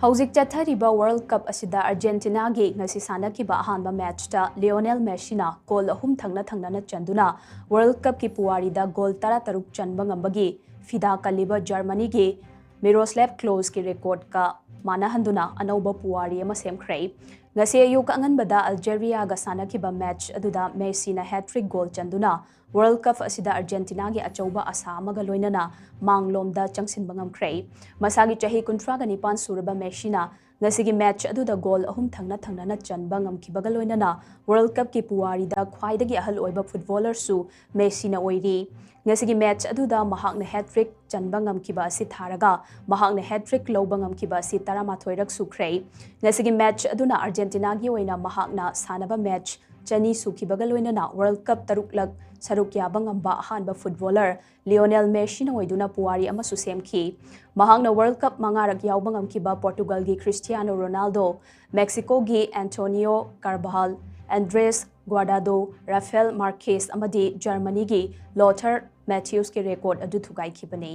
Hauzik chathariba World Cup asida Argentina gi ngasi sanakiba ahanba match ta Lionel Messi na goal ahum thangna na chanduna World Cup ki puwari da goal taruk chanba ngambagi fida kaliba Germany gi Miroslav Klose ki record ka manahanduna anauba puwari ama semkhre ngasi ayuk anganbada Algeria ga sanakiba match aduda Messi na hat-trick goal chanduna World Cup asida Argentina gi achauba asa amaga loinana manglomda changsin bangam khrei masagi chahi kuntra ga nipan suraba Messi na ngasigi match aduda goal ahum thangna na chanba ngamkibaga loinana World Cup ki puwari da khwaidagi ahal oiba footballer su Messi na oiri ngasigi match aduda mahakna hat-trick chanba ngamkiba asi tharaga mahakna hat-trick loba ngamkiba asi 13 rak sukhrei ngasigi match aduna Argentina gi oina mahakna sanaba match chani sukibaga loinana World Cup taruklak saruk yabang amba ahanba footballer Lionel Messi na oiduna puwari ama susemki mahangna World Cup mangarak yaubang amkiba Portugal gi Cristiano Ronaldo Mexico gi Antonio Carvajal Andres Guardado Rafael Marquez amadi Germany gi Lothar Matthäus ki record adu thugai khibani